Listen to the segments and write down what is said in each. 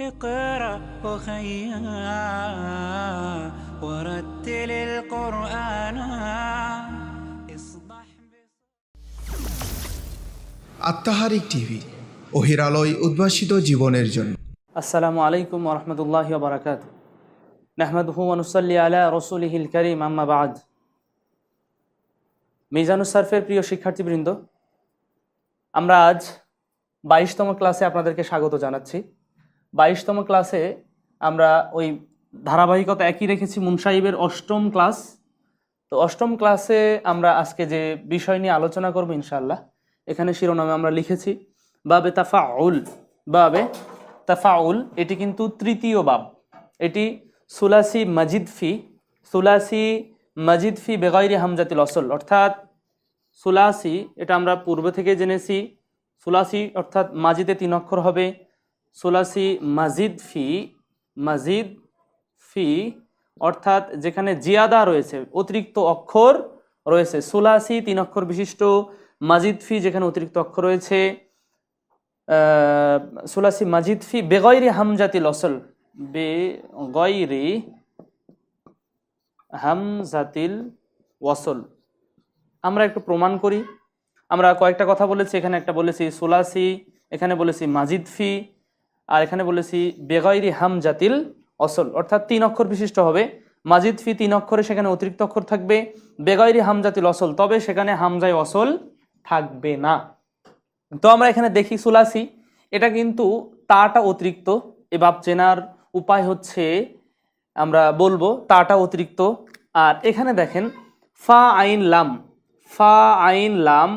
اقرأ وخيا ورتل القرآن اصبح আত্মাহারিক TV ওহির আলোয় উদ্ভাসিত জীবনের জন্য। আসসালামু আলাইকুম ওয়া রাহমাতুল্লাহি ওয়া বারাকাতুহু। নাহমাদুহু ওয়া নুসাল্লি আলা রাসূলিহিল কারীম, আম্মা বা'দ। মিজানুস সারফের প্রিয় শিক্ষার্থীবৃন্দ, আমরা আজ 22তম ক্লাসে আপনাদেরকে স্বাগত জানাচ্ছি। 22তম ক্লাসে আমরা ওই ধারাবাহিকতা একই রেখেছি, মুনসাহিবের 8ম ক্লাস। তো 8ম ক্লাসে আমরা আজকে যে বিষয় নিয়ে আলোচনা করব ইনশাআল্লাহ, এখানে শিরোনামে আমরা লিখেছি বাবে তাফাউল। বাবে তাফাউল, এটি কিন্তু তৃতীয় বাব। এটি সুলাসি মাজিদ ফি বেগাইরি হামজাতিল অসল, অর্থাৎ সুলাসি, এটা আমরা পূর্বে থেকে জেনেছি। সুলাসি অর্থাৎ মাজিদে 3 অক্ষর হবে। সুলাসি মাজিদ ফি অর্থাৎ যেখানে জিয়াদা রয়েছে, অতিরিক্ত অক্ষর রয়েছে। সুলাসি 3 অক্ষর বিশিষ্ট, মাজিদ ফি যেখানে অতিরিক্ত অক্ষর রয়েছে। সুলাসি মাজিদ ফি বেগয়রি হামজাতিল অসল, বেগয়রি হামজাতিল ওয়াসল। আমরা একটু প্রমাণ করি। আমরা কয়েকটা কথা বলেছি, এখানে একটা বলেছি সুলাসি, এখানে বলেছি মাজিদ ফি, আর এখানে বলেছি বেগয়রি হামজাতিল অসল, অর্থাৎ 3 অক্ষর বিশিষ্ট হবে। মাজিদ ফি 3 অক্ষরে, সেখানে অতিরিক্ত অক্ষর থাকবে। বেগয়রি হামজাতিল অসল, তবে সেখানে হামজায় অসল থাকবে না। তো আমরা এখানে দেখি সুলাসি, এটা কিন্তু তাটা অতিরিক্ত। এ বাব চেনার উপায় হচ্ছে আমরা বলবো তাটা অতিরিক্ত। আর এখানে দেখেন ফা আইন লাম,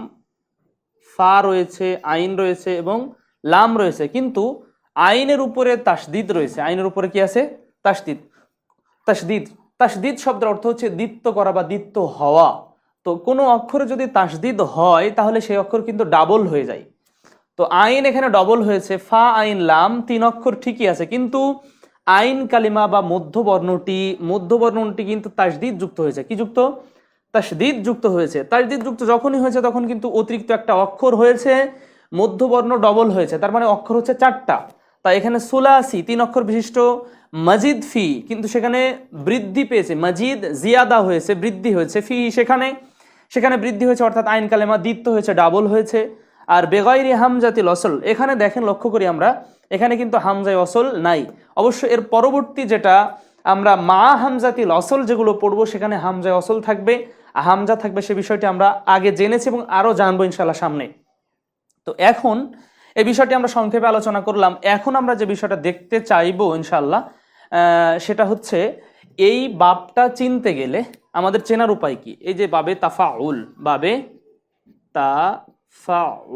ফা রয়েছে, আইন রয়েছে এবং লাম রয়েছে, কিন্তু আইনের উপরে তাসদিদ রয়েছে। আইনের উপরে কি আছে? তাসদিদ শব্দের অর্থ হচ্ছে দ্বিত্ব করা বা দ্বিত্ব হওয়া। তো কোনো অক্ষরে যদি তাসদিদ হয় তাহলে সেই অক্ষর কিন্তু ডাবল হয়ে যায়। তো আইন এখানে ডবল হয়েছে, ফা আইন লাম 3 অক্ষর ঠিকই আছে, কিন্তু আইন কালিমা বা মধ্যবর্ণটি কিন্তু তাসদিদ যুক্ত হয়েছে। কি যুক্ত? তাসদিদ যুক্ত হয়েছে। তাসদিদ যুক্ত যখনই হয়েছে তখন কিন্তু অতিরিক্ত একটা অক্ষর হয়েছে, মধ্যবর্ণ ডবল হয়েছে, তার মানে অক্ষর হচ্ছে 4টা। তাই এখানে সুলাসি 3 অক্ষর বিশিষ্ট, মাজিদ ফি কিন্তু সেখানে বৃদ্ধি পেয়েছে, মাজিদ জিয়াদা হয়েছে, বৃদ্ধি হয়েছে। ফি সেখানে বৃদ্ধি হয়েছে, অর্থাৎ আইন কালেমা দ্বিত্ব হয়েছে, ডাবল হয়েছে। আর বেগাইরি হামজাতিল অসল, এখানে দেখেন, লক্ষ্য করি আমরা, এখানে কিন্তু হামজায় অসল নাই। অবশ্য এর পরবর্তী যেটা আমরা মা হামজাতিল অসল যেগুলো পড়বো, সেখানে হামজায় অসল থাকবে, হামজা থাকবে, সে বিষয়টি আমরা আগে জেনেছি এবং আরো জানবো ইনশাআল্লাহ সামনে। তো এখন এই বিষয়টি আমরা সংক্ষেপে আলোচনা করলাম। এখন আমরা যে বিষয়টা দেখতে চাইবো ইনশাআল্লাহ, সেটা হচ্ছে এই বাবটা চিনতে গেলে আমাদের চেনার উপায় কি। এই যে বাবে তাফাউল, বাবে তাফাউলুন,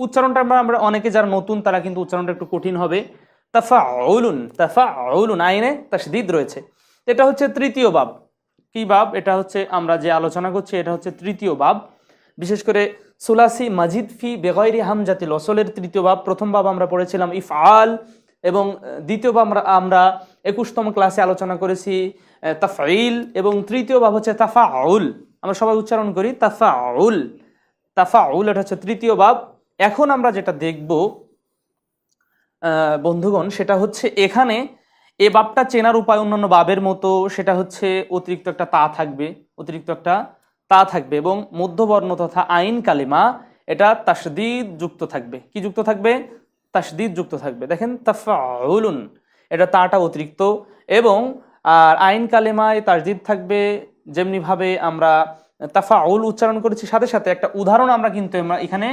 উচ্চারণটা আমরা অনেকে যারা নতুন তারা কিন্তু উচ্চারণটা একটু কঠিন হবে। তাফাউলুন, আইনে তাসদিদ রয়েছে। এটা হচ্ছে তৃতীয় বাব। কি বাব? এটা হচ্ছে আমরা যে আলোচনা করছি, এটা হচ্ছে তৃতীয় বাব। বিশেষ করে সুলাসি মাজিদ ফি বেগয়রি হামজাতিল অসলের তৃতীয় বাব। প্রথম বাব আমরা পড়েছিলাম ইফআল, এবং দ্বিতীয় বাব আমরা 21তম ক্লাসে আলোচনা করেছি তাফঈল, এবং তৃতীয় বাব হচ্ছে তাফাউল। আমরা সবাই উচ্চারণ করি তাফাউল, এটা হচ্ছে তৃতীয় বাব। এখন আমরা যেটা দেখব বন্ধুগণ, সেটা হচ্ছে এখানে এ বাবটা চেনার উপায় অন্যান্য বাবের মতো, সেটা হচ্ছে অতিরিক্ত একটা তা থাকবে এবং মধ্যবর্ণ তথা আইন কালিমা এটা তাসদিদ যুক্ত থাকবে। কি যুক্ত থাকবে? তাসদিদ যুক্ত থাকবে। দেখেন তাফাউলুন, এটা তাটা অতিরিক্ত, এবং আর আইন কালিমায় তাসদিদ থাকবে। যেমনি ভাবে আমরা তাফাউল উচ্চারণ করেছি, সাথে সাথে একটা উদাহরণ আমরা কিন্তু এখানে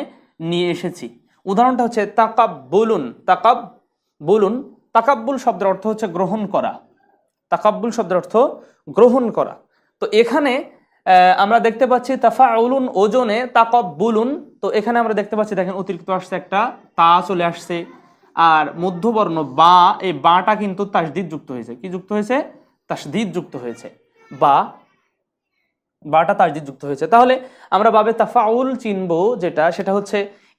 নিয়ে এসেছি। উদাহরণটা হচ্ছে তাকাব্বুলুন। তাকাব্বুল শব্দের অর্থ হচ্ছে গ্রহণ করা। তাকাব্বুল শব্দের অর্থ গ্রহণ করা। তো এখানে আমরা দেখতে পাচ্ছি তাফাউলুন ওজনে তাকাব্বুলুন। তো এখানে আমরা দেখতে পাচ্ছি, দেখেন অতিরিক্ত আসছে, একটা তা চলে আসছে, আর মধ্যবর্ণ বা, এই বাটা কিন্তু তাসদিদ যুক্ত হয়েছে। কি যুক্ত হয়েছে? তাসদিদ যুক্ত হয়েছে, বাটা তাসদিদ যুক্ত হয়েছে। তাহলে আমরা বাবে তাফাউল চিনবো, সেটা হচ্ছে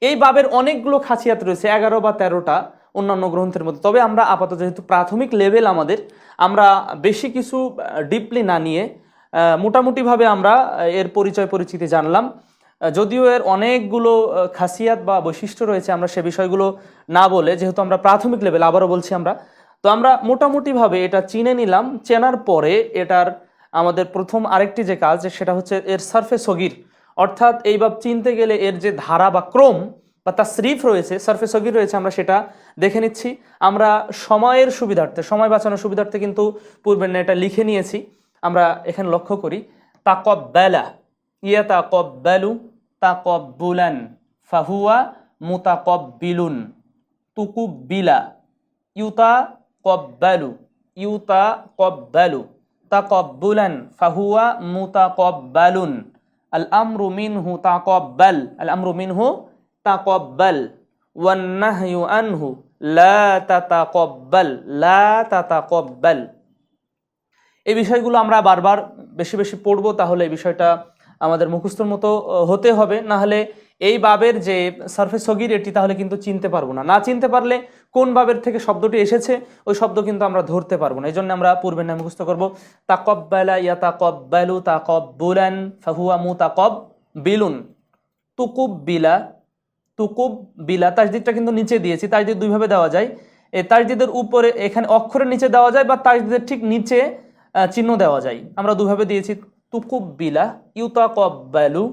এই বাবের অনেকগুলো খাসিয়াত রয়েছে, 11 বা 13টা অন্যান্য গ্রন্থের মধ্যে। তবে আমরা আপাতত যেহেতু প্রাথমিক লেভেল আমাদের, আমরা বেশি কিছু ডিপলি না নিয়ে মোটামুটিভাবে আমরা এর পরিচিতি জানলাম। যদিও এর অনেকগুলো খাসিয়াত বা বৈশিষ্ট্য রয়েছে, আমরা সে বিষয়গুলো না বলে, যেহেতু আমরা প্রাথমিক লেভেল, আবারও বলছি আমরা, তো আমরা মোটামুটিভাবে এটা চিনে নিলাম। চেনার পরে এটার আমাদের প্রথম আরেকটি যে কাজ, সেটা হচ্ছে এর সারফে সগির, অর্থাৎ এই বাব চিনতে গেলে এর যে ধারা বা ক্রম বা তাসরিফ রয়েছে, সারফে সগির রয়েছে, আমরা সেটা দেখে নিচ্ছি। আমরা সময়ের সুবিধার্থে, সময় বাঁচানোর সুবিধার্থে কিন্তু পূর্বের না এটা লিখে নিয়েছি। আমরা এখানে লক্ষ্য করি, তাকাব্বালা, ইয়াতাকাব্বালু, তাকাব্বুলান, ফাহুয়া মুতাকাব্বিলুন, তুকুব্বিলা, ইউতাকাব্বালু, ইউতাকাব্বালু, তাকাব্বুলান, ফাহুয়া মুতাকাব্বালুন, আল আমরু মিনহু তাকাব্বাল, আল আমরু মিনহু তাকাব্বাল, ওয়ান নাহয়ু আনহু লা তাতাকাব্বাল, লা তাতাকাব্বাল। এই বিষয়গুলো আমরা বারবার বেশি বেশি পড়বো, তাহলে এই বিষয়টা আমাদের মুখস্থর মতো হতে হবে। না হলে এই বাবের যে সারফে সগির এটি তাহলে কিন্তু চিনতে পারবো না। না চিনতে পারলে কোন বাবের থেকে শব্দটি এসেছে ওই শব্দ কিন্তু আমরা ধরতে পারবো না। এই জন্য আমরা পূর্বের নাম মুখস্থ করবো, তাকাব্বালা ইয়াতাকাব্বালু তাকাব্বুলান, ফাহুয়া মুতাকাব্বিলুন, তুকুব্বিলা, তুকুব্বিলা। তাজদিদটা কিন্তু নিচে দিয়েছি, তাজদিদ দুইভাবে দেওয়া যায়। এই তাজদিদের উপরে এখানে অক্ষরের নিচে দেওয়া যায়, বা তাজদিদের ঠিক নিচে চিহ্ন দেওয়া যায়। আমরা দুইভাবে দিয়েছি, তুকুব্বিলা, ইউতাকাব্বালু,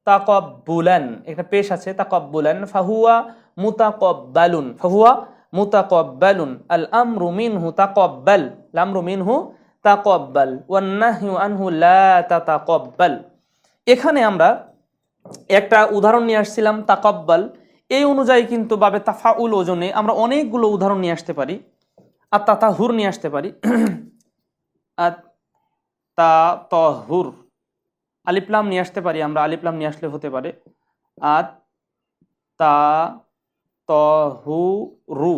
তাকাব্বুলান, একটা পেশ আছে, তাকাব্বুলান, ফাহুয়া মুতাকাব্বালুন, ফাহুয়া মুতাকাব্বালুন, আল আমরু মিনহু তাকাব্বাল, আল আমরু মিনহু তাকাব্বাল, ওয়ান নাহয়ু আনহু লা তাতাকাব্বাল। এখানে আমরা একটা উদাহরণ নিয়ে আসছিলাম তাকাব্বাল, এই অনুযায়ী কিন্তু বাবে তাফাউল ওজনে আমরা অনেকগুলো উদাহরণ নিয়ে আসতে পারি। আর তাতাহুর নিয়ে আসতে পারি, আর তাতাহুর, আলিফলাম নিয়ে আসতে পারি আমরা, আলিফলাম নিয়ে আসলে হতে পারে আর তাতাহুরু,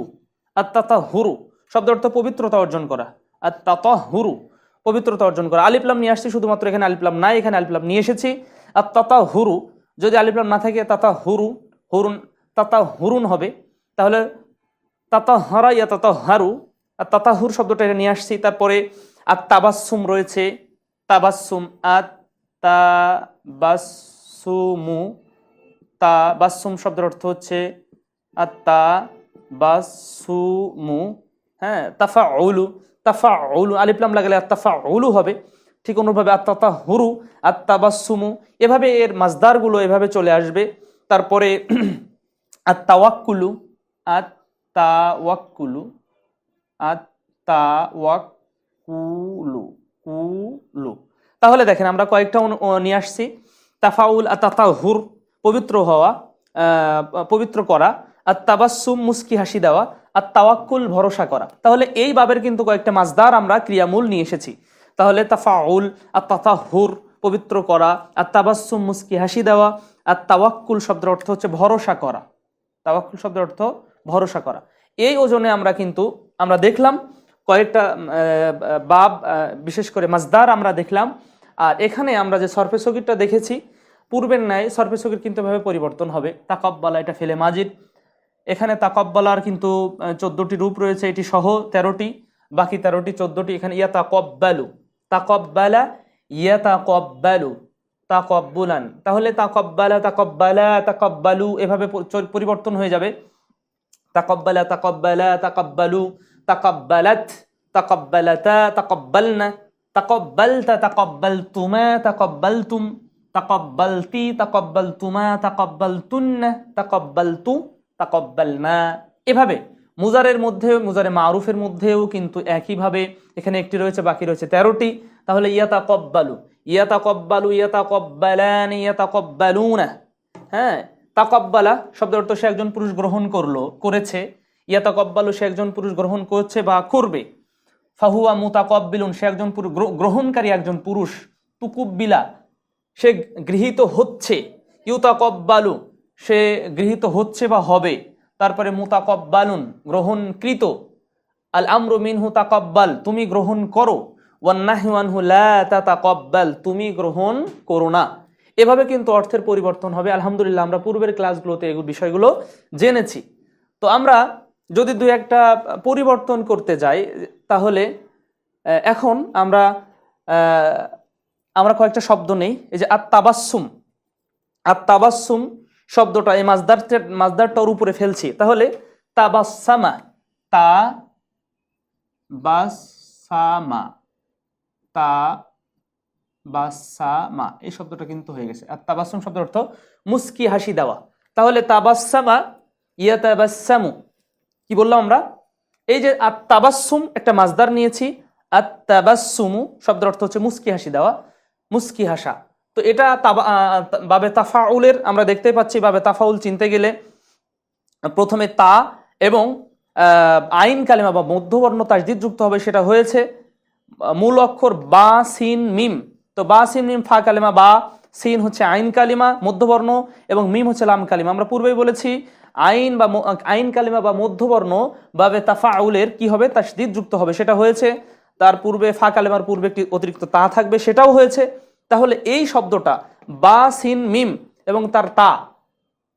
আর তাতাহুরু শব্দ অর্থ পবিত্রতা অর্জন করা, আর তাতাহুরু পবিত্রতা অর্জন করা। আলিফলাম নিয়ে আসছি শুধুমাত্র, এখানে আলিফলাম নাই, এখানে আলিফলাম নিয়ে এসেছি। আর তাতাহুরু, যদি আলিফলাম না থাকে তাতাহুরু, হুরুন, তাতাহুরুন হবে। তাহলে তাতাহারা ইয়া তাতাহারু, আর তাতাহুর শব্দটা এটা নিয়ে আসছি। তারপরে আর তাবাসসুম রয়েছে, তাবাসসুম, আর তাবাসসুমু, তাবাসসুম শব্দের অর্থ হচ্ছে আত্তাবাসসুমু, হ্যাঁ, তাফাউলু, তাফাউলু আলিফলাম লাগালে আত্তাফাউলু হবে। ঠিক অনুভাবে আত্তাতাহুরু, আত্তাবাসসুমু, এভাবে এর মাজদারগুলো এভাবে চলে আসবে। তারপরে আত্তাওয়াক্কুলু, আত্তাওয়াক্কুলু, আত্তাওয়াক্কুলু, কুলু। তাহলে দেখেন আমরা কয়েকটা নিয়ে আসছি, তাফাউল, আতাতাহুর পবিত্র হওয়া, পবিত্র করা, আর তাবাসসুম মুস্কি হাসি দেওয়া, আর তাওয়াক্কুল ভরসা করা। তাহলে এই বাবের কিন্তু কয়েকটা মাজদার আমরা ক্রিয়ামূল নিয়ে এসেছি। তাহলে তাফাউল, আর তাতাহুর পবিত্র করা, আর তাবাসসুম মুস্কি হাসি দেওয়া, আর তাওয়াক্কুল শব্দের অর্থ হচ্ছে ভরসা করা, তাওয়াক্কুল শব্দের অর্থ ভরসা করা। এই ওজনে আমরা কিন্তু আমরা দেখলাম কয়েকটা বাব, বিশেষ করে মাজদার আমরা দেখলাম। আর এখানে আমরা যে সরফে সগিরটা দেখেছি, পূর্বের ন্যায় সরফে সগির কিন্তু এভাবে পরিবর্তন হবে। তাকাব্বালা, এটা ফেলে মাজিদ। এখানে তাকাব্বালার কিন্তু 14টি রূপ রয়েছে, এটি সহ 13টি, বাকি 13টি 14টি। এখানে ইয়াতাকাব্বালু, তাকাব্বালা, ইয়াতাকাব্বালু, তাকাব্বুলান। তাহলে তাকাব্বালা, তাকাব্বালা, তাকাব্বালু এভাবে পরিবর্তন হয়ে যাবে। তাকাব্বালা, তাকাব্বালা, তাকাব্বালু, তাকাব্বালাত, তাকাব্বালাতা, তাকাব্বালনা, তাকাব্বালতা, তাকাব্বালতুমা, তাকাব্বালতুম, তাকাব্বালতি, তাকাব্বালতুমা, তাকাব্বালতুন্না, তাকাব্বালতু, তাকাব্বালনা। এভাবে মুজারের মধ্যে, মুজারে মারুফের মধ্যেও কিন্তু একইভাবে এখানে একটি রয়েছে, বাকি রয়েছে 13টি। তাহলে ইয়াতাকাব্বালু, ইয়াতাকাব্বালু, ইয়াতাকাব্বালান, ইয়াতাকাব্বালুনা। হ্যাঁ, তাকাব্বালা শব্দের অর্থ সে একজন পুরুষ গ্রহণ করেছে। ইয়াতাকাব্বালু সে একজন পুরুষ গ্রহণ করছে বা করবে। ফাহুয়া মুতাকাব্বিলুন সে একজন গ্রহণকারী একজন পুরুষ। তুকুব্বিলা সে গৃহীত হচ্ছে। ইউতাকাব্বালু সে গৃহীত হচ্ছে বা হবে। তারপরে মুতাকাব্বালুন গ্রহণকৃত। আল আমরু মিনহু তাকাব্বাল তুমি গ্রহণ করো। ওয়ান নাহয়ু আনহু লা তাতাকাব্বাল তুমি গ্রহণ করো না। এভাবে কিন্তু অর্থের পরিবর্তন হবে। আলহামদুলিল্লাহ আমরা পূর্বের ক্লাসগুলোতে এই বিষয়গুলো জেনেছি। তো আমরা যদি দুই একটা পরিবর্তন করতে যাই, তাহলে এখন আমরা কয়েকটা শব্দ নেই। এই যে আত তাবাসসুম, আর তাবাসসুম শব্দটা এই মাজদারটার উপরে ফেলছি, তাহলে তাবাসসামা, তা বাসামা, তা বাসামা, এই শব্দটা কিন্তু হয়ে গেছে। আর তাবাসসুম শব্দের অর্থ মুস্কি হাসি দেওয়া, তাহলে তাবাসসামা ইয়াতাবাসসামু। কি বললাম আমরা? এই যে আত তাবাসসুম একটা মাজদার নিয়েছি, আত তাবাসসুমু শব্দের অর্থ হচ্ছে মুস্কি হাসি দেওয়া, মুস্কি হাসা। তো এটা বাবে তাফাউলের আমরা দেখতে পাচ্ছি, বাবে তাফাউল চিনতে গেলে প্রথমে তা এবং আইন কালিমা বা মধ্যবর্ণ তাসদীদ যুক্ত হবে, সেটা হয়েছে মূল অক্ষর বা সিন মিম। তো বা সিন মিম ফা কালিমা, বা সিন হচ্ছে আইন কালিমা মধ্যবর্ণ এবং মিম হচ্ছে লাম কালিমা। আমরা পূর্বেই বলেছি আইন কালিমা বা মধ্যবর্ণ বাবে তাফাউলের কি হবে? তাসদীদ যুক্ত হবে, সেটা হয়েছে। তার পূর্বে ফা কালিমার পূর্বে একটি অতিরিক্ত তা থাকবে, সেটাও হয়েছে। তাহলে এই শব্দটা বা সিন মিম এবং তার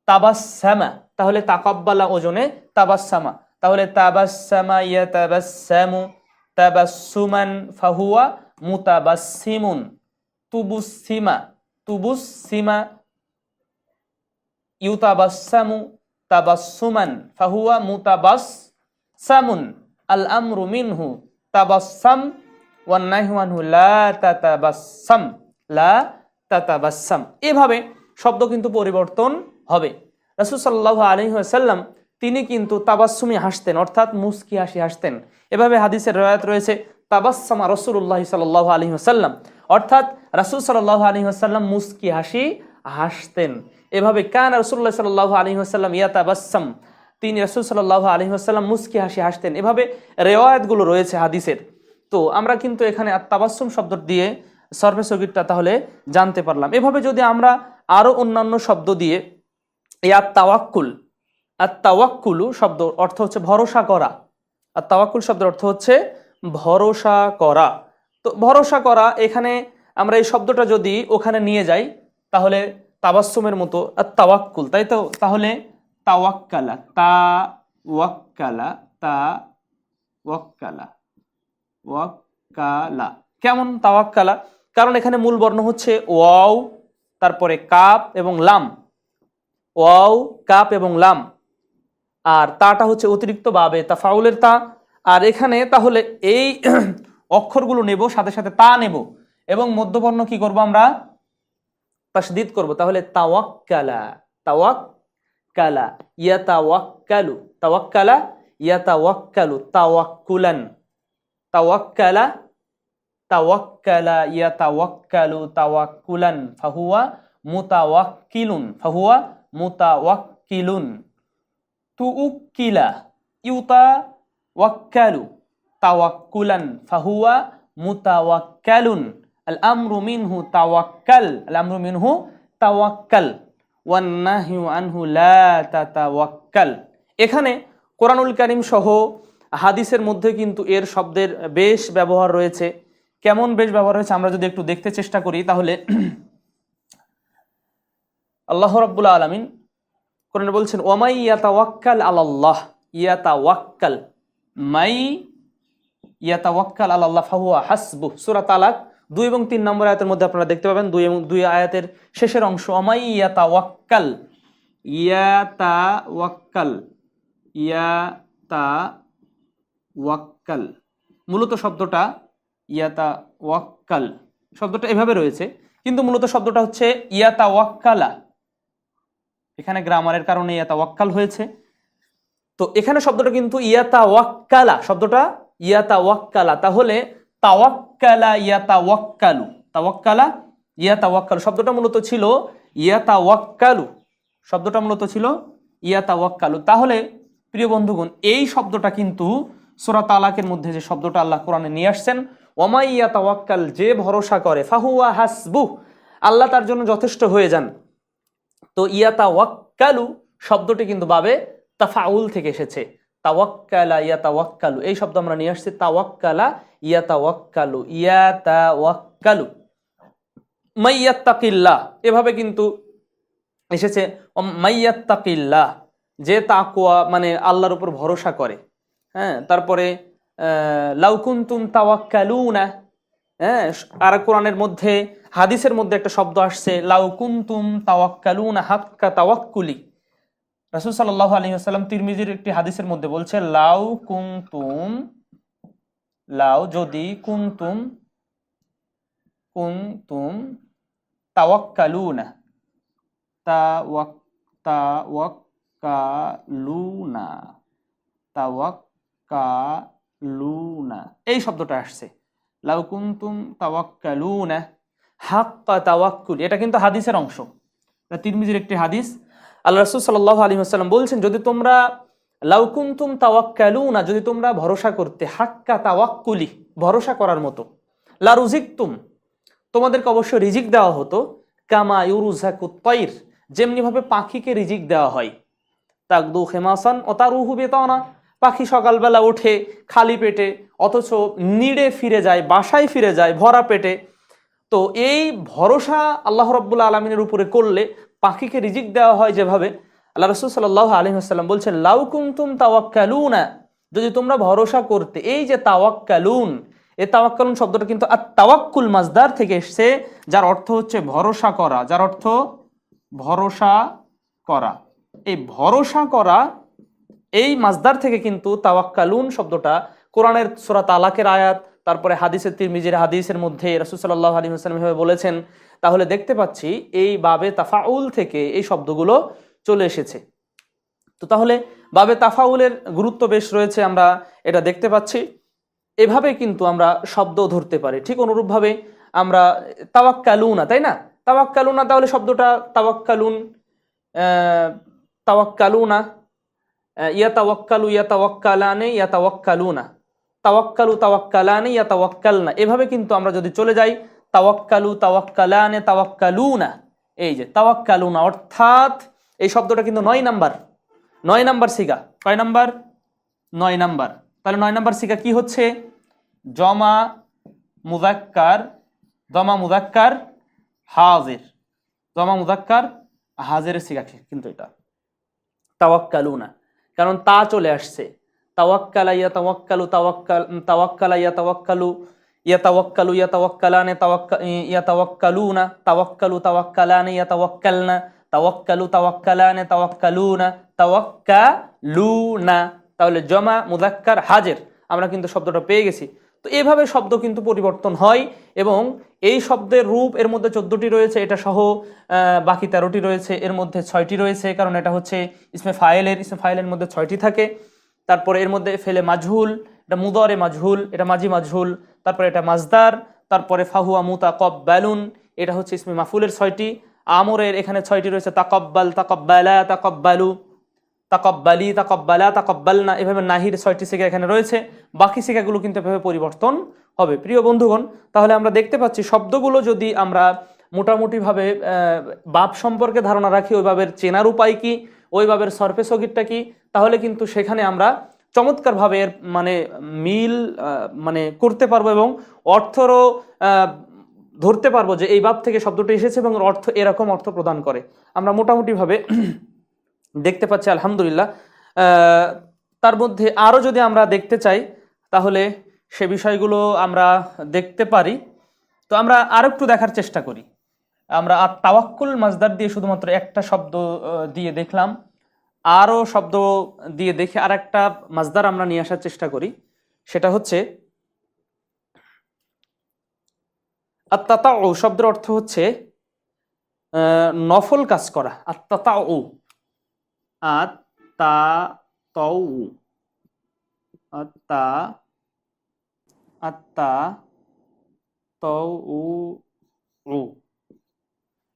তাবাসসামা, তাহলে তাকাব্বালা ওজনে তাবাসসামা, তাহলে তাবাসসামা ইয়াতাবাসসামু, তাবাসসুমান ফাহুয়া মুতাবাসসিমুন, তুবুসসিমা ইউতাবাসসামু, তাবাসসুমান ফাহুয়া মুতাবাসসামুন, আল আমরু মিনহু তাবাসসাম ওয়ান নাহয়ু আনহু লা তাতাবাসসাম, লা তাতাবাসসাম। এভাবে শব্দ কিন্তু পরিবর্তন হবে। রাসূল সাল্লাল্লাহু আলাইহি ওয়াসাল্লাম তিনি কিন্তু তাবাসসুমি হাসতেন, অর্থাৎ মুস্কি হাসি হাসতেন। এভাবে হাদিসের রওয়ায়াত রয়েছে তাবাসসামা রাসূলুল্লাহ সাল্লাল্লাহু আলাইহি ওয়াসাল্লাম, অর্থাৎ রাসূল সাল্লাল্লাহু আলাইহি ওয়াসাল্লাম মুস্কি হাসি হাসতেন। এভাবে কানা রাসূলুল্লাহ সাল্লাল্লাহু আলাইহি ওয়াসাল্লাম ইয়াতাবাসসাম, তিনি রাসূল সাল্লাল্লাহু আলাইহি ওয়াসাল্লাম মুস্কি হাসি হাসতেন। এভাবে রিওয়ায়াতগুলো রয়েছে হাদিসের। তো আমরা কিন্তু এখানে তাবাসসুম শব্দ দিয়ে সরফে সগীরটা তাহলে জানতে পারলাম। এভাবে যদি আমরা আরো অন্যান্য শব্দ দিয়ে আত-তাওয়াক্কুলু শব্দ অর্থ হচ্ছে ভরসা করা। আত-তাওয়াক্কুল শব্দের অর্থ হচ্ছে ভরসা করা। তো ভরসা করা, এখানে আমরা এই শব্দটা যদি ওখানে নিয়ে যাই তাহলে তাবাসসুমের মতো আত-তাওয়াক্কুল, তাই তো? তাহলে তাওয়াক্কালা, ওয়াক্কালা। কেমন তাওয়াক্কালা? কারণ এখানে মূল বর্ণ হচ্ছে ওয়াও, তারপরে কাপ এবং লাম, ওয়াও কাপ এবং লাম, আর তাটা হচ্ছে অতিরিক্ত বাবে তাফাউলের তা। আর এখানে তাহলে এই অক্ষরগুলো নেব, সাথে সাথে তা নেব এবং মধ্যবর্ণ কি করব? আমরা তাসদীদ করব। তাহলে তাওয়াক্কালা, তাওয়াক্কালা ইয়াতাওয়াক্কালু, তাওয়াক্কালা ইয়াতাওয়াক্কালু, তাওয়াক্কুলান, তাওয়াক্কালা ইয়াতাওয়াক্কালু তাওয়াক্কুলান, ফাহুয়া মুতাওয়াক্কিলুন, তুউক্কিলা ইউতাওয়াক্কালু তাওয়াক্কুলান, ফাহুয়া মুতাওয়াক্কালুন, আল আমরু মিনহু তাওয়াক্কাল, ওয়ান নাহয়ু আনহু লা তাতাওয়াক্কাল। এখানে কোরআনুল কারীম সহ হাদিসের মধ্যে কিন্তু এর শব্দের বেশ ব্যবহার রয়েছে। কেমন বেশ ব্যবহার হয়েছে আমরা যদি একটু দেখতে চেষ্টা করি তাহলে আল্লাহ রাব্বুল আলামিন কোরআনে বলছেন ওয়ামাই ইয়াতাওয়াক্কাল আলাল্লাহ, ইয়াতাওয়াক্কাল আলাল্লাহ ফাহুয়া হাসবুহ। সূরা তালাক 2 এবং 3 নম্বর আয়াতের মধ্যে আপনারা দেখতে পাবেন 2 এবং 2 আয়াতের শেষের অংশ ওয়ামাই ইয়াতাওয়াক্কাল, মূলত শব্দটা ইয়াতাওয়াক্কাল শব্দটা এভাবে রয়েছে, কিন্তু মূলত শব্দটা হচ্ছে ইয়াতাওয়াক্কালা। এখানে গ্রামারের কারণে ইয়াতাওয়াক্কাল হয়েছে। তো এখানে শব্দটা কিন্তু ইয়াতাওয়াক্কালা, শব্দটা ইয়াতাওয়াক্কালা। তাহলে তাওয়াক্কালা ইয়াতাওয়াক্কালু, তাওয়াক্কালা ইয়াতাওয়াক্কালু শব্দটা মূলত ছিল ইয়াতাওয়াক্কালু, শব্দটা মূলত ছিল ইয়াতাওয়াক্কালু। তাহলে প্রিয় বন্ধুগণ, এই শব্দটা কিন্তু সূরা তালাকের মধ্যে যে শব্দটা আল্লাহ কোরআনে নিয়ে আসছেন, ওয়ামাই ইয়াতাওয়াক্কাল, যে ভরসা করে, ফাহুয়া হাসবুহ, আল্লাহ তার জন্য যথেষ্ট হয়ে যান। তো ইয়াতাওয়াক্কালু শব্দটি কিন্তু বাবে তাফাউল থেকে এসেছে। তাওয়াক্কালা ইয়াতাওয়াক্কালু, এই শব্দ আমরা নিয়ে আসছি তাওয়াক্কালা ইয়াতাওয়াক্কালু। মাইয়াত্তাকিল্লাহ, এভাবে কিন্তু এসেছে মাইয়াত্তাকিল্লাহ, যে তাকওয়া মানে আল্লাহর উপর ভরসা করে। হ্যাঁ, তারপরে লাউ কুনতুম তাওয়াক্কালুনা, হ্যাঁ, আর কোরআনের মধ্যে হাদিসের মধ্যে একটা শব্দ আসছে লাউ কুনতুম তাওয়াক্কালুনা হাক্কা তাওয়াক্কুলি। রাসূল সাল্লাল্লাহু আলাইহি ওয়াসাল্লাম তিরমিজির একটি হাদিসের মধ্যে বলছে লাউ যদি কুনতুম কুনতুম তাওয়াক্কালুনা তাওয়াক্কালুনা তাওয়াক্কালুনা এই শব্দটা আসছে লাউ কুনতুম তাওয়াক্কালুনা হাক্কা তাওয়াক্কুল। এটা কিন্তু হাদিসের অংশ, এটা তিরমিজির একটি হাদিস। আল্লাহ রাসূল সাল্লাল্লাহু আলাইহি ওয়াসাল্লাম বলছেন যদি তোমরা লাউ কুনতুম তাওয়াক্কালুনা যদি তোমরা ভরসা করতে হাক্কা তাওয়াক্কুলি ভরসা করার মতো, লা রুজিকতুম তোমাদেরকে অবশ্যই রিজিক দেওয়া হতো, কামা ইউরুজাকুত তাইর যেমনি ভাবে পাখিকে রিজিক দেওয়া হয়, তাকদু খেমাসান ও তারুহু বিতানা পাখি সকালবেলা ওঠে খালি পেটে অথচ নিড়ে ফিরে যায়, বাসায় ফিরে যায় ভরা পেটে। তো এই ভরসা আল্লাহ রাব্বুল আলামিনের উপরে করলে পাখিকে রিজিক দেওয়া হয় যেভাবে, আল্লাহ রাসূল সাল্লাল্লাহু আলাইহি ওয়াসাল্লাম বলছেন লাউ কুনতুম তাওয়াক্কালুনা যদি তোমরা ভরসা করতে। এই যে তাওয়াক্কালুন, এই তাওয়াক্কালুন শব্দটা কিন্তু আত তাওয়াক্কুল মাজদার থেকে এসেছে, যার অর্থ হচ্ছে ভরসা করা, যার অর্থ ভরসা করা। এই ভরসা করা এই মাজদার থেকে কিন্তু তাওয়াক্কালুন শব্দটা কোরআনের সূরা তালাকের আয়াত, তারপরে হাদিসের তিরমিজির হাদিসের মধ্যে রাসূল সাল্লাল্লাহু আলাইহি ওয়াসাল্লাম এভাবে বলেছেন। তাহলে দেখতে পাচ্ছি এই বাবে তাফাউল থেকে এই শব্দগুলো চলে এসেছে। তো তাহলে বাবে তাফাউলের গুরুত্ব বেশ রয়েছে, আমরা এটা দেখতে পাচ্ছি। এভাবে কিন্তু আমরা শব্দ ধরতে পারি। ঠিক অনুরূপভাবে আমরা তাওয়াক্কালুনা, তাই না, তাওয়াক্কালুনা, তাহলে শব্দটা তাওয়াক্কালুন, তাওয়াক্কালুনা, ইয়াতাওয়াক্কালু ইয়াতাওয়াক্কালানে ইয়াতাওয়াক্কালুনা, তাওয়াক্কালু তাওয়াক্কালানে ইয়াতাওয়াক্কালনা, এভাবে কিন্তু আমরা যদি চলে যাই তাওয়াক্কালু তাওয়াক্কালানে তাওয়াক্কালুনা, এই যে তাওয়াক্কালুনা অর্থাৎ এই শব্দটা কিন্তু 9 নাম্বার সিগা। কয় নাম্বার? 9 নাম্বার। তাহলে 9 নাম্বার সিগা কি হচ্ছে? জমা মুযাক্কার হাজির, জমা মুযাক্কার হাজিরের সিগা কিন্তু এটা তাওয়াক্কালুনা, কারণ তা চলে আসছে। তাওয়াক্কালা ইয়াতাওয়াক্কালু, তাওয়াক্কালা ইয়াতাওয়াক্কালু, ইয়াতাওয়াক্কালু ইয়াতাওয়াক্কালানে ইয়াতাওয়াক্কালুনা, তাওয়াক্কালু তাওয়াক্কালানে ইয়াতাওয়াক্কালনা, তাওয়াক্কালু তাওয়াক্কালানে তাওয়াক্কালুনা, তাওয়াক্কালুনা। তাহলে জমা মুযাক্কার হাজির আমরা কিন্তু শব্দটা পেয়ে গেছি। তো এভাবে শব্দ কিন্তু পরিবর্তন হয় এবং এই শব্দের রূপ এর মধ্যে 14টি রয়েছে, এটা সহ বাকি 13টি রয়েছে, এর মধ্যে 6টি রয়েছে, কারণ এটা হচ্ছে ইসমে ফাইলের মধ্যে 6টি থাকে। তারপরে এর মধ্যে ফেলে মাজহুল, এটা মুদারে মাজহুল, এটা মাজি মাজহুল, তারপরে এটা মাজদার, তারপরে ফাহুয়া মুতাকাব্বালুন, এটা হচ্ছে ইসমে মাফুলের 6টি। আমরের এখানে 6টি রয়েছে, তাকাব্বাল, তাকাব্বালা, তাকাব্বালু, তাকাব্বালি, তাকাব্বালা, তাকাব্বালনা, এভাবে নাহির 6টি সিগা এখানে রয়েছে। বাকি সিগাগুলো কিন্তু এভাবে পরিবর্তন হবে। প্রিয় বন্ধুগণ, তাহলে আমরা দেখতে পাচ্ছি শব্দগুলো যদি আমরা মোটামুটিভাবে বাপ সম্পর্কে ধারণা রাখি, ওই বাবের চেনার উপায় কি, ওই বাবের সরফে সগিরটা কি, তাহলে কিন্তু সেখানে আমরা চমৎকারভাবে এর মানে মিল মানে করতে পারবো এবং অর্থরও ধরতে পারবো যে এই বাব থেকে শব্দটি এসেছে এবং অর্থ এরকম অর্থ প্রদান করে। আমরা মোটামুটিভাবে দেখতে পাচ্ছি আলহামদুলিল্লাহ। তার মধ্যে আরও যদি আমরা দেখতে চাই তাহলে সে বিষয়গুলো আমরা দেখতে পারি। তো আমরা আরো একটু দেখার চেষ্টা করি। আমরা তাওয়াক্কুল মাজদার দিয়ে শুধুমাত্র একটা শব্দ দিয়ে দেখলাম, আরও শব্দ দিয়ে দেখে আর একটা মাজদার আমরা নিয়ে আসার চেষ্টা করি। সেটা হচ্ছে আত্তাতাউ শব্দের অর্থ হচ্ছে নফল কাজ করা। আত্তাতাউ, আত্তাতাউ,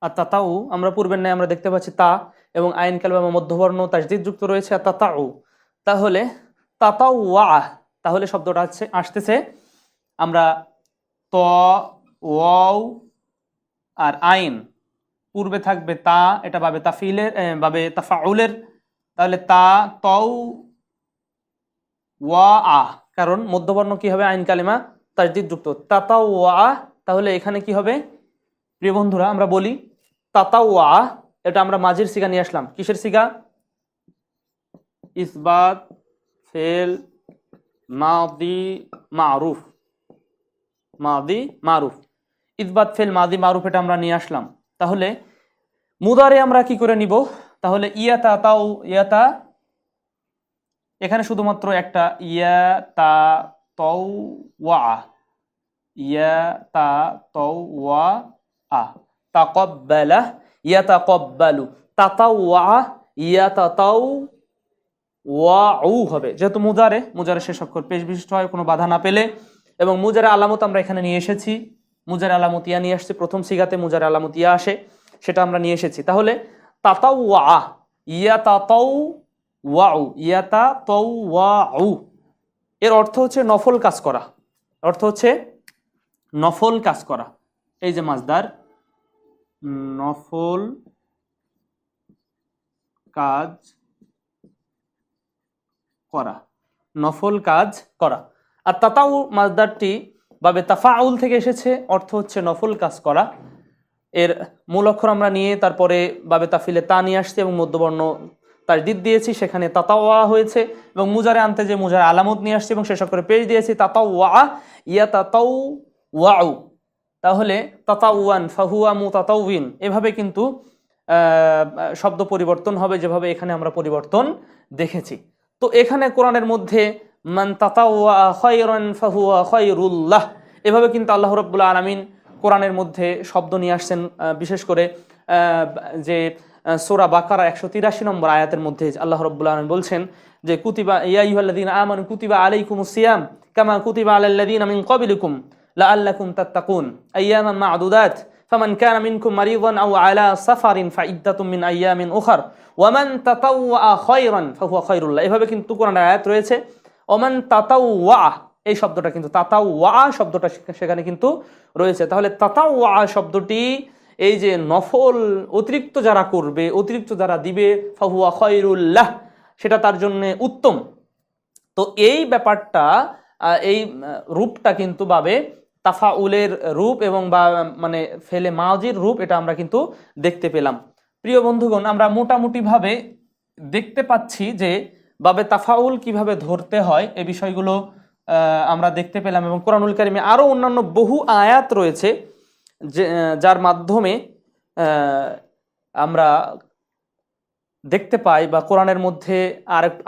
আত্তাতাউ আমরা পূর্বের ন্যায় আমরা দেখতে পাচ্ছি তা এবং আইন কালমে মধ্যবর্ণ তাসদীদ যুক্ত রয়েছে আত্তাতাউ। তাহলে তাতাওয়া, তাহলে শব্দটা আসতেছে আমরা ত ওয়াও আর আইন, পূর্বে থাকবে তা, এটা বাবে তাফিলের বাবে তাফাউলের, তাহলে তা তও ওয়া আ, কারণ মধ্যবর্ণ কি হবে আইন কালিমা তাসদীদ যুক্ত তাতাওয়া। তাহলে এখানে কি হবে প্রিয় বন্ধুরা, আমরা বলি তাতাওয়া, এটা আমরা মাজির সিগা নিয়ে আসলাম। কিসের সিগা? ইসবাত ফেল মাদি মারুফ, মাদি মারুফ, ইসবাত ফেল মাদি মারুফ এটা আমরা নিয়ে আসলাম। তাহলে মুদারে আমরা কি করে নিব? তাহলে ইয়াতা তাও ইয়াতা, এখানে শুধুমাত্র একটা ইয়াতা তাও ওয়া, ইয়াতা তাও ওয়া আ, তাকাব্বালা ইয়াতাকাব্বালু, তাতাওয়া ইয়াতাতাও ওয়াউ হবে, যেহেতু মুজারে শেষ অক্ষর পেশ বিশিষ্ট হয় কোনো বাধা না পেলে। এবং মুজারে আলামত আমরা এখানে নিয়ে এসেছি, মুজারে আলামত ইয়া নিয়ে আসছে, প্রথম সিগাতে মুজারে আলামত ইয়া আসে, সেটা আমরা নিয়ে এসেছি। তাহলে তাতাওয়া ইয়াতাতাও ওয়াউ, ইয়াতাতাও ওয়াউ, এর অর্থ হচ্ছে নফল কাজ করা, অর্থ হচ্ছে নফল কাজ করা। এই যে মাজদার, নফল কাজ করা, নফল কাজ করা। আর তাতাউ মাজদারটি বাবে তাফাউল থেকে এসেছে, অর্থ হচ্ছে নফল কাজ করা। এর মূল অক্ষর আমরা নিয়ে তারপরে বাবে তাফিলে তা নিয়ে আসছি এবং মধ্যবর্ণ তাজদিদ দিয়েছি, সেখানে তাতাওয়া হয়েছে। এবং মুজারে আনতে যে মুজারে আলামত নিয়ে আসছি এবং শেষ অক্ষরে পেশ দিয়েছি তাতাওয়া ইয়াতাতাও ওয়াউ। তাহলে তাতাওয়ান ফাহুয়া মুতাতাউইন, এভাবে কিন্তু শব্দ পরিবর্তন হবে, যেভাবে এখানে আমরা পরিবর্তন দেখেছি। তো এখানে কোরআনের মধ্যে মান তাতাওয়া খায়রান ফাহুয়া খায়রুল্লাহ, এভাবে কিন্তু আল্লাহ রাব্বুল আলামিন কোরআনের মধ্যে শব্দ নিয়ে আসছেন। বিশেষ করে যে সূরা বাকারা 183 নম্বর আয়াতের মধ্যে আল্লাহ রাব্বুল আলামিন বলছেন যে কুতিবা ইয়া আইয়ুহাল্লাযীনা আমানু কুতিবা আলাইকুমুস সিয়াম কামা কুতিবা আলাল্লাযীনা মিন ক্বাবলিকুম লাআল্লাকুম তাত্তাকুন আইয়ামান মা'দুদাত ফামান কানা মিনকুম মারিদান আও আলা সাফারিন ফাইদ্দাতুম মিন আইয়ামিন উখার ওয়ামান তাতাওয়া খায়রান ফাহুয়া খায়রুল্লাহ। এভাবে কিন্তু কোরআনের আয়াত রয়েছে। ওমান তাতাওয়া, এই শব্দটা কিন্তু তাতাওয়া শব্দটা সেখানে কিন্তু রয়েছে। তাহলে তাতাওয়া শব্দটি এই যে নফল অতিরিক্ত যারা করবে, অতিরিক্ত যারা দিবে, ফাহুয়া খায়রুল্লাহ, সেটা তার জন্য উত্তম। তো এই ব্যাপারটা, এই রূপটা কিন্তু বাবে তাফাউলের রূপ এবং বা মানে ফেলে মাজির রূপ, এটা আমরা কিন্তু দেখতে পেলাম। প্রিয় বন্ধুগণ, আমরা মোটামুটি ভাবে দেখতে পাচ্ছি যে বাবে তাফাউল কিভাবে ধরতে হয়, এই বিষয়গুলো আমরা দেখতে পেলাম। এবং কোরআনুল কারিমে আরো অন্যান্য বহু আয়াত রয়েছে যার মাধ্যমে আমরা দেখতে পাই, বা কোরআনের মধ্যে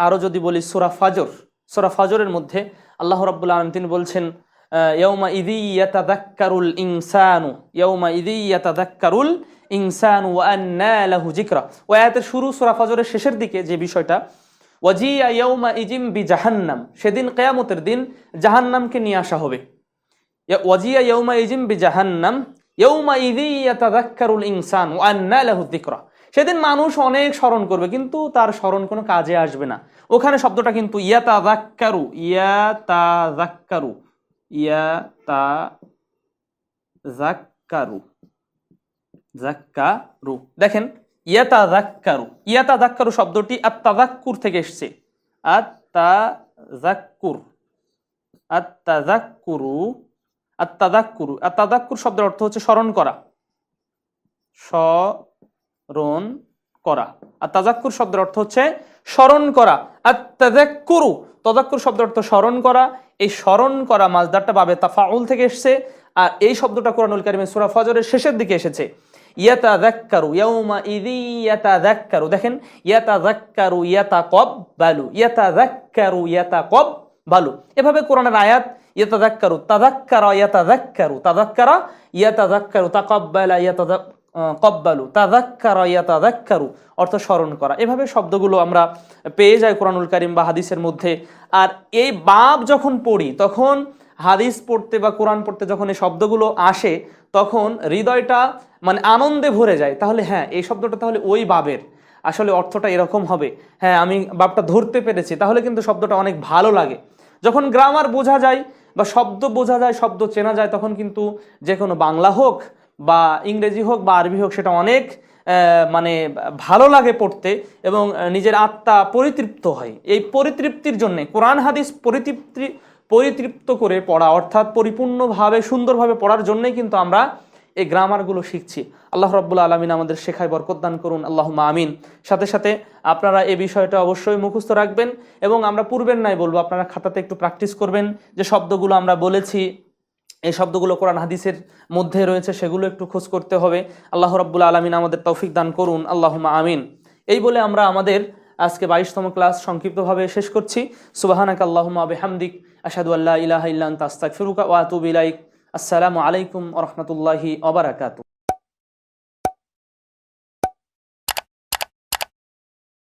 আরো যদি বলি সূরা ফাজরের মধ্যে আল্লাহ রাব্বুল আলামিন তিনি বলছেন ইয়াউমা ইযি ইয়াতাযাক্কারুল ইনসানু, ইয়াউমা ইযি ইয়াতাযাক্কারুল ইনসানু ওয়া আন্না লাহু যিকরা। ওই আয়াতের শুরু সূরা ফাজরের শেষের দিকে যে বিষয়টা, ওয়াজিয়া ইয়াউমা ইজিম বিজাহান্নাম, সেদিন কিয়ামতের দিন জাহান্নামকে নিয়ে আসা হবে। ওয়াজিয়া ইয়াউমা ইজিম বিজাহান্নাম ইয়াউমা ইযি ইয়াতাযাক্কারুল ইনসান ওয়া আন্না লাহু যিকরা, সেদিন মানুষ অনেক স্মরণ করবে কিন্তু তার স্মরণ কোনো কাজে আসবে না। ওখানে শব্দটা কিন্তু ইয়াতাযাক্কারু, ইয়াতাযাক্কারু, ইয়াতাযাক্কারু, যাক্কারু। দেখেন ইয়াতাযাক্কারু, ইয়াতাযাক্কারু শব্দটি আত-তাযাক্কুর থেকে এসেছে, আত-তাযাক্কুর, আত-তাযাক্কুরু, আত-তাযাক্কুরু। আত-তাযাক্কুর শব্দের অর্থ হচ্ছে স্মরণ করা, স্মরণ করা। আত-তাযাক্কুর শব্দের অর্থ হচ্ছে স্মরণ করা। আত-তাযাক্কুরু, তাযাক্কুর শব্দের অর্থ স্মরণ করা। এই স্মরণ করা মাজদারটা বাবে তাফাউল থেকে এসেছে, আর এই শব্দটা কোরআনুল কারিমে সূরা ফাজরের শেষের দিকে এসেছে। ইয়াতাযাক্কারু, ইয়াউমা ইযি ইয়াতাযাক্কারু। দেখেন ইয়াতাযাক্কারু, ইয়াতাকাব্বালু, ইয়াতাযাক্কারু, ইয়াতাকাব্বালু। এভাবে কোরআনের আয়াত ইয়াতাযাক্কারু, তাযাক্কারা, ইয়াতাযাক্কারু, তাযাক্কারা, ইয়াতাযাক্কারু, তাকাব্বালা, ইয়াতাকাব্বালু, তাযাক্কারা, ইয়াতাযাক্কারু, অর্থ স্মরণ করা। এভাবে শব্দগুলো আমরা পেয়ে যাই কোরআনুল কারিম বা হাদিসের মধ্যে। আর এই বাব যখন পড়ি, তখন হাদিস পড়তে বা কোরআন পড়তে যখন এই শব্দগুলো আসে, তখন হৃদয়টা মানে আনন্দে ভরে যায়। তাহলে হ্যাঁ, এই শব্দটা তাহলে ওই বাবের, আসলে অর্থটা এরকম হবে, হ্যাঁ আমি বাবটা ধরতে পেরেছি, তাহলে কিন্তু শব্দটা অনেক ভালো লাগে। যখন গ্রামার বোঝা যায় বা শব্দ বোঝা যায়, শব্দ চেনা যায়, তখন কিন্তু যে কোনো বাংলা হোক বা ইংরেজি হোক বা আরবি হোক, সেটা অনেক মানে ভালো লাগে পড়তে এবং নিজের আত্মা পরিতৃপ্ত হয়। এই পরিতৃপ্তির জন্য কোরআন হাদিস পরিতৃপ্ত করে পড়া, অর্থাৎ পরিপূর্ণভাবে সুন্দরভাবে পড়ার জন্যই কিন্তু আমরা এই গ্রামারগুলো শিখছি। আল্লাহ রাব্বুল আলামিন আমাদের শেখায় বরকত দান করুন, আল্লাহুম্মা আমিন। সাথে সাথে আপনারা এই বিষয়টা অবশ্যই মুখস্থ রাখবেন এবং আমরা পূর্বের নাই বলবো, আপনারা খাতাতে একটু প্র্যাকটিস করবেন যে শব্দগুলো আমরা বলেছি এই শব্দগুলো কোরআন হাদিসের মধ্যে রয়েছে, সেগুলো একটু খোঁজ করতে হবে। আল্লাহ রাব্বুল আলামিন আমাদের তৌফিক দান করুন, আল্লাহুম্মা আমিন। এই বলে আমরা আমাদের আজকে 22তম ক্লাস সংক্ষিপ্তভাবে শেষ করছি। সুবহানাকা আল্লাহুম্মা বিহামদিক আশহাদু আল্লা ইলাহা ইল্লা আনতা আস্তাগফিরুকা ওয়া আতুবু ইলাইক। আসসালামু আলাইকুম ওয়া রাহমাতুল্লাহি ওয়া বারাকাতুহু।